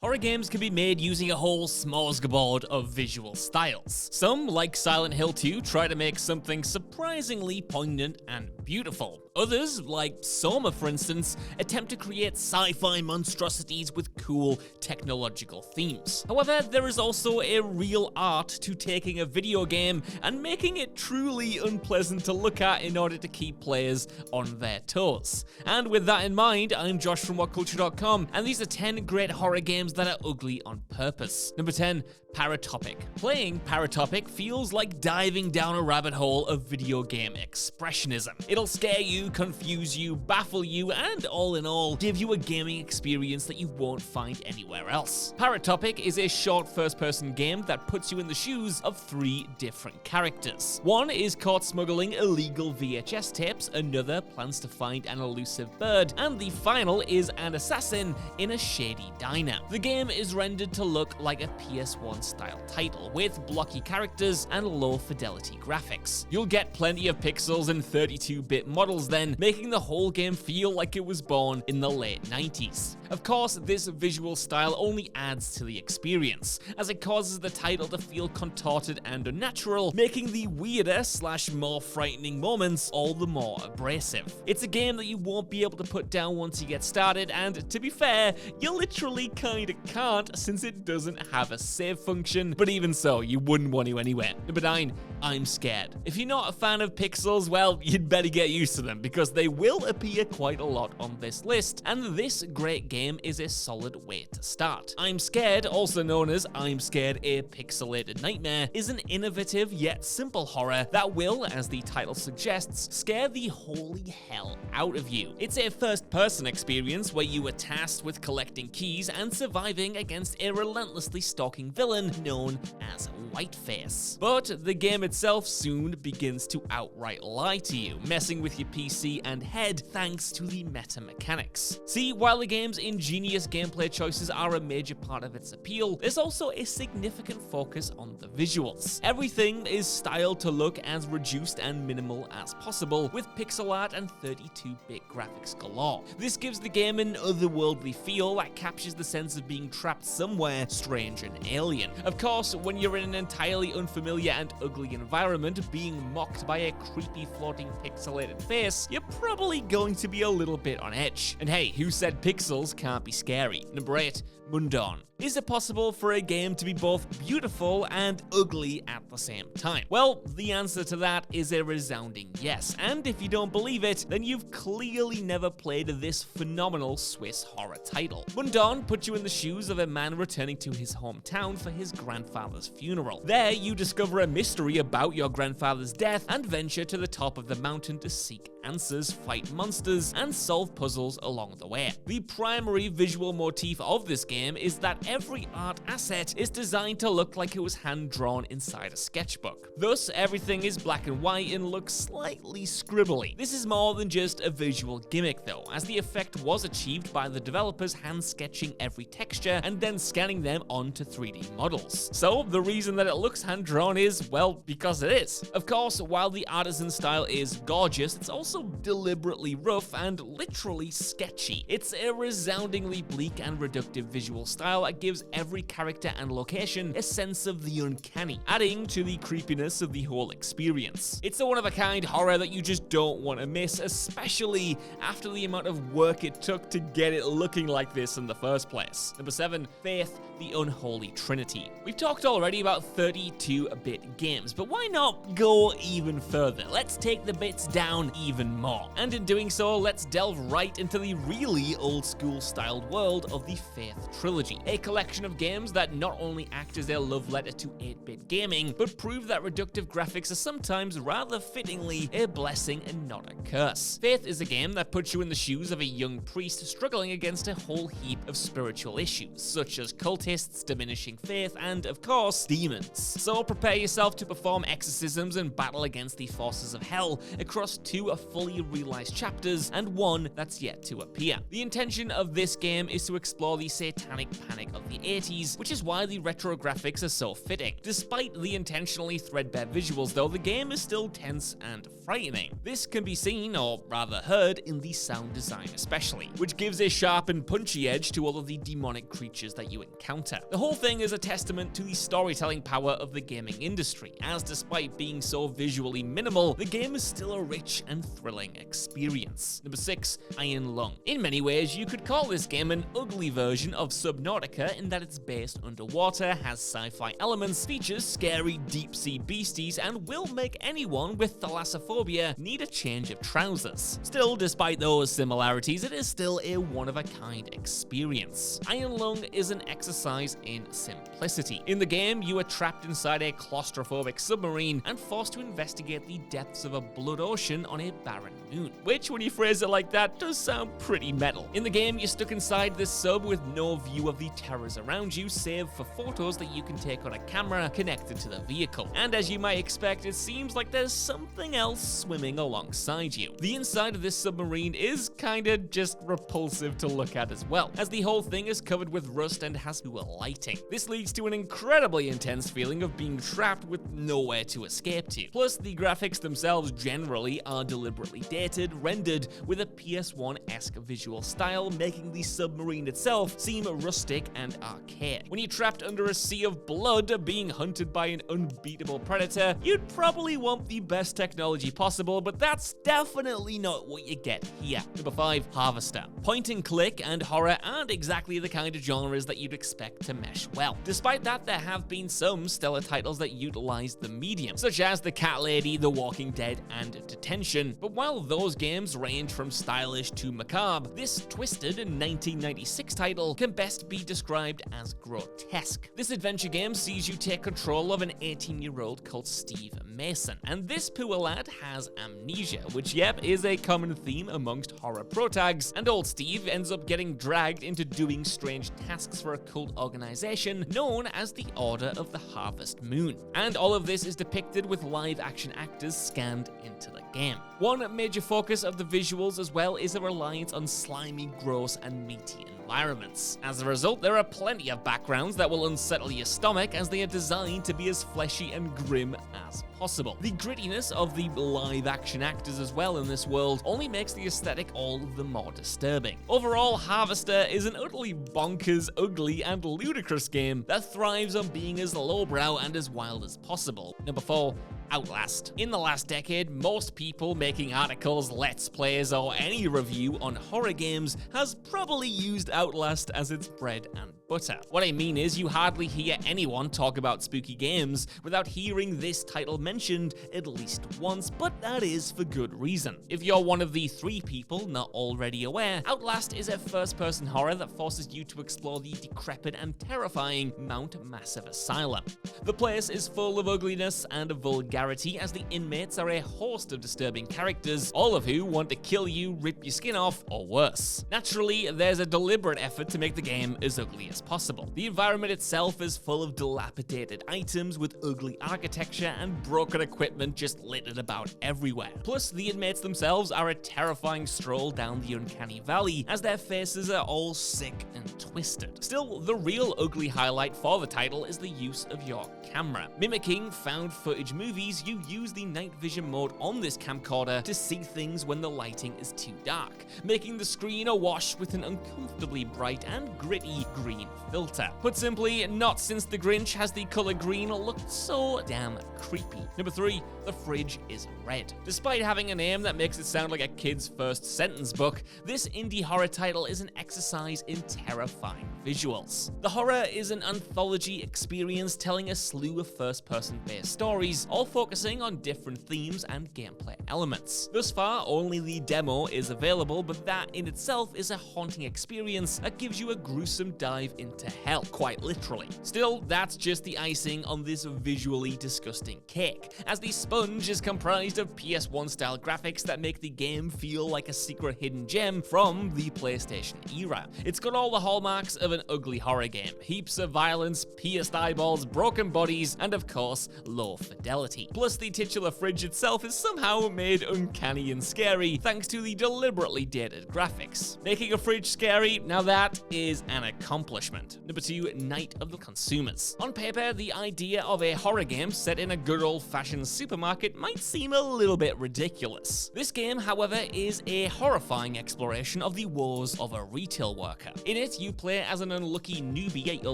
Horror games can be made using a whole smorgasbord of visual styles. Some, like Silent Hill 2, try to make something surprisingly poignant and beautiful. Others, like Soma for instance, attempt to create sci-fi monstrosities with cool technological themes. However, there is also a real art to taking a video game and making it truly unpleasant to look at in order to keep players on their toes. And with that in mind, I'm Josh from WhatCulture.com, and these are 10 great horror games that are ugly on purpose. Number 10, Paratopic. Playing Paratopic feels like diving down a rabbit hole of video game expressionism. It'll scare you, confuse you, baffle you, and all in all, give you a gaming experience that you won't find anywhere else. Paratopic is a short first-person game that puts you in the shoes of 3 different characters. One is caught smuggling illegal VHS tapes, another plans to find an elusive bird, and the final is an assassin in a shady diner. The game is rendered to look like a PS1 style title, with blocky characters and low fidelity graphics. You'll get plenty of pixels and 32-bit models then, making the whole game feel like it was born in the late 90s. Of course, this visual style only adds to the experience, as it causes the title to feel contorted and unnatural, making the weirder / more frightening moments all the more abrasive. It's a game that you won't be able to put down once you get started, and to be fair, you literally kinda can't since it doesn't have a save function, but even so, you wouldn't want to anyway. Number 9, I'm Scared. If you're not a fan of pixels, well, you'd better get used to them, because they will appear quite a lot on this list, and this great game is a solid way to start. I'm Scared, also known as I'm Scared: A Pixelated Nightmare, is an innovative yet simple horror that will, as the title suggests, scare the holy hell out of you. It's a first-person experience where you are tasked with collecting keys and surviving against a relentlessly stalking villain known as Whiteface. But the game itself soon begins to outright lie to you, messing with your PC and head thanks to the meta mechanics. See, while the game's ingenious gameplay choices are a major part of its appeal, there's also a significant focus on the visuals. Everything is styled to look as reduced and minimal as possible, with pixel art and 32-bit graphics galore. This gives the game an otherworldly feel that captures the sense of being trapped somewhere strange and alien. Of course, when you're in an entirely unfamiliar and ugly environment being mocked by a creepy floating pixelated face, you're probably going to be a little bit on edge. And hey, who said pixels can't be scary? Number 8, Mundon. Is it possible for a game to be both beautiful and ugly at the same time? Well, the answer to that is a resounding yes, and if you don't believe it, then you've clearly never played this phenomenal Swiss horror title. Mundon puts you in the shoes of a man returning to his hometown for his grandfather's funeral. There, you discover a mystery about your grandfather's death and venture to the top of the mountain to seek answers, fight monsters, and solve puzzles along the way. The primary visual motif of this game is that every art asset is designed to look like it was hand-drawn inside a sketchbook. Thus, everything is black and white and looks slightly scribbly. This is more than just a visual gimmick though, as the effect was achieved by the developers hand-sketching every texture and then scanning them onto 3D models. So, the reason that it looks hand-drawn is, well, because it is. Of course, while the artisan style is gorgeous, it's also deliberately rough and literally sketchy. It's a resoundingly bleak and reductive visual style that gives every character and location a sense of the uncanny, adding to the creepiness of the whole experience. It's a one-of-a-kind horror that you just don't want to miss, especially after the amount of work it took to get it looking like this in the first place. Number 7, Faith: The Unholy Trinity. We've talked already about 32-bit games, but why not go even further? Let's take the bits down even more. And in doing so, let's delve right into the really old-school styled world of the Faith trilogy, a collection of games that not only act as a love letter to 8-bit gaming, but prove that reductive graphics are sometimes rather fittingly a blessing and not a curse. Faith is a game that puts you in the shoes of a young priest struggling against a whole heap of spiritual issues, such as cultists, diminishing faith, and of course, demons. So prepare yourself to perform exorcisms and battle against the forces of hell across 2 fully realized chapters and 1 that's yet to appear. The intention of this game is to explore the satanic panic of the 80s, which is why the retro graphics are so fitting. Despite the intentionally threadbare visuals though, the game is still tense and frightening. This can be seen, or rather heard, in the sound design especially, which gives a sharp and punchy edge to all of the demonic creatures that you encounter. The whole thing is a testament to the storytelling power of the gaming industry, as despite being so visually minimal, the game is still a rich and thrilling experience. Number 6, Iron Lung. In many ways, you could call this game an ugly version of Subnautica in that it's based underwater, has sci-fi elements, features scary deep-sea beasties, and will make anyone with thalassophobia need a change of trousers. Still, despite those similarities, it is still a one-of-a-kind experience. Iron Lung is an exercise in simplicity. In the game, you are trapped inside a claustrophobic submarine and forced to investigate the depths of a blood ocean on a barren moon, which, when you phrase it like that, does sound pretty metal. In the game, you're stuck inside this sub with no view of the terrors around you, save for photos that you can take on a camera connected to the vehicle. And as you might expect, it seems like there's something else swimming alongside you. The inside of this submarine is kinda just repulsive to look at as well, as the whole thing is covered with rust and has poor lighting. This leads to an incredibly intense feeling of being trapped with nowhere to escape to. Plus, the graphics themselves generally are deliberately dated, rendered with a PS1-esque visual style, making the submarine itself seem rustic and archaic. When you're trapped under a sea of blood, being hunted by an unbeatable predator, you'd probably want the best technology possible, but that's definitely not what you get here. Number 5, Harvester. Point and click and horror aren't exactly the kind of genres that you'd expect to mesh well. Despite that, there have been some stellar titles that utilize the medium, such as The Cat Lady, The Walking Dead, and Detention. But while those games range from stylish to macabre, this twisted 1996 title can best be described as grotesque. This adventure game sees you take control of an 18-year-old called Steve Mason, and this poor lad has amnesia, which is a common theme amongst horror protags, and old Steve ends up getting dragged into doing strange tasks for a cult organization known as the Order of the Harvest Moon. And all of this is depicted with live-action actors scanned into the game. One major focus of the visuals as well is a reliance on slimy, gross, and meaty environments. As a result, there are plenty of backgrounds that will unsettle your stomach, as they are designed to be as fleshy and grim as possible. The grittiness of the live-action actors as well in this world only makes the aesthetic all the more disturbing. Overall, Harvester is an utterly bonkers, ugly, and ludicrous game that thrives on being as lowbrow and as wild as possible. Number 4, Outlast. In the last decade, most people making articles, let's plays, or any review on horror games has probably used Outlast as its bread and butter. What I mean is, you hardly hear anyone talk about spooky games without hearing this title mentioned at least once, but that is for good reason. If you're one of the 3 people not already aware, Outlast is a first-person horror that forces you to explore the decrepit and terrifying Mount Massive Asylum. The place is full of ugliness and vulgarity, as the inmates are a host of disturbing characters, all of who want to kill you, rip your skin off, or worse. Naturally, there's a deliberate effort to make the game as ugly as possible. The environment itself is full of dilapidated items with ugly architecture and broken equipment just littered about everywhere. Plus, the inmates themselves are a terrifying stroll down the uncanny valley, as their faces are all sick and twisted. Still, the real ugly highlight for the title is the use of your camera. Mimicking found footage movies, you use the night vision mode on this camcorder to see things when the lighting is too dark, making the screen awash with an uncomfortably bright and gritty green filter. Put simply, not since The Grinch has the color green looked so damn creepy. Number 3, The Fridge is Red. Despite having a name that makes it sound like a kid's first sentence book, this indie horror title is an exercise in terrifying visuals. The horror is an anthology experience telling a slew of first-person based stories, all focusing on different themes and gameplay elements. Thus far, only the demo is available, but that in itself is a haunting experience that gives you a gruesome dive into hell, quite literally. Still, that's just the icing on this visually disgusting cake, as the sponge is comprised of PS1-style graphics that make the game feel like a secret hidden gem from the PlayStation era. It's got all the hallmarks of an ugly horror game: heaps of violence, pierced eyeballs, broken bodies, bodies, and of course, low fidelity. Plus, the titular fridge itself is somehow made uncanny and scary thanks to the deliberately dated graphics. Making a fridge scary, now that is an accomplishment. Number 2, Night of the Consumers. On paper, the idea of a horror game set in a good old-fashioned supermarket might seem a little bit ridiculous. This game, however, is a horrifying exploration of the woes of a retail worker. In it, you play as an unlucky newbie at your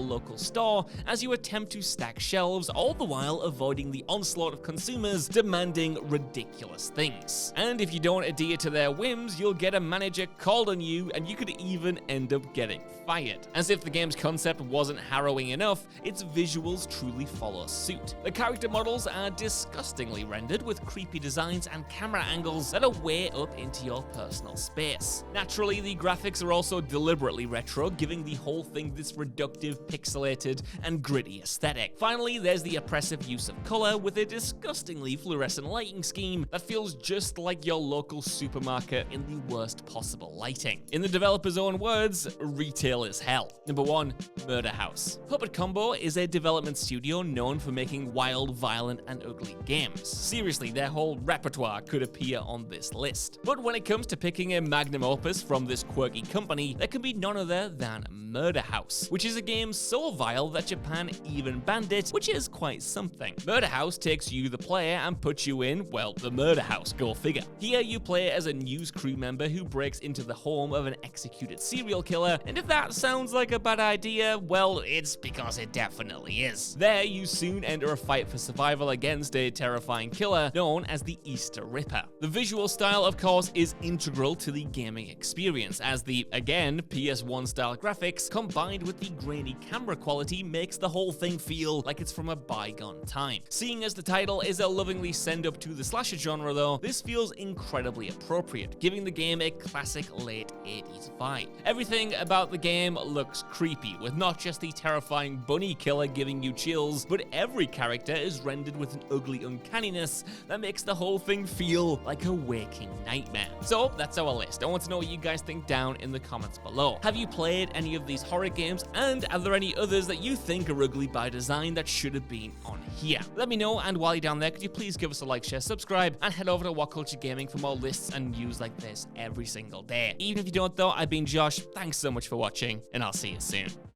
local store as you attempt to stack shelves, all the while avoiding the onslaught of consumers demanding ridiculous things. And if you don't adhere to their whims, you'll get a manager called on you, and you could even end up getting fired. As if the game's concept wasn't harrowing enough, its visuals truly follow suit. The character models are disgustingly rendered with creepy designs and camera angles that are way up into your personal space. Naturally, the graphics are also deliberately retro, giving the whole thing this reductive, pixelated, and gritty aesthetic. Finally, there's the oppressive use of color with a disgustingly fluorescent lighting scheme that feels just like your local supermarket in the worst possible lighting. In the developer's own words, retail is hell. Number 1, Murder House. Puppet Combo is a development studio known for making wild, violent, and ugly games. Seriously, their whole repertoire could appear on this list. But when it comes to picking a magnum opus from this quirky company, there can be none other than Murder House, which is a game so vile that Japan even banned it, which is quite something. Murder House takes you, the player, and puts you in, well, the murder house, go figure. Here you play as a news crew member who breaks into the home of an executed serial killer, and if that sounds like a bad idea, well, it's because it definitely is. There, you soon enter a fight for survival against a terrifying killer known as the Easter Ripper. The visual style, of course, is integral to the gaming experience, as the, again, PS1 style graphics combined with the grainy camera quality makes the whole thing feel like it's from a bygone time. Seeing as the title is a lovingly send-up to the slasher genre though, this feels incredibly appropriate, giving the game a classic late 80s vibe. Everything about the game looks creepy, with not just the terrifying bunny killer giving you chills, but every character is rendered with an ugly uncanniness that makes the whole thing feel like a waking nightmare. So that's our list. I want to know what you guys think down in the comments below. Have you played any of these horror games, and are there any others that you think are ugly by design that should have been on here? Let me know, and while you're down there, could you please give us a like, share, subscribe, and head over to What Culture Gaming for more lists and news like this every single day. Even if you don't though, I've been Josh, thanks so much for watching, and I'll see you soon.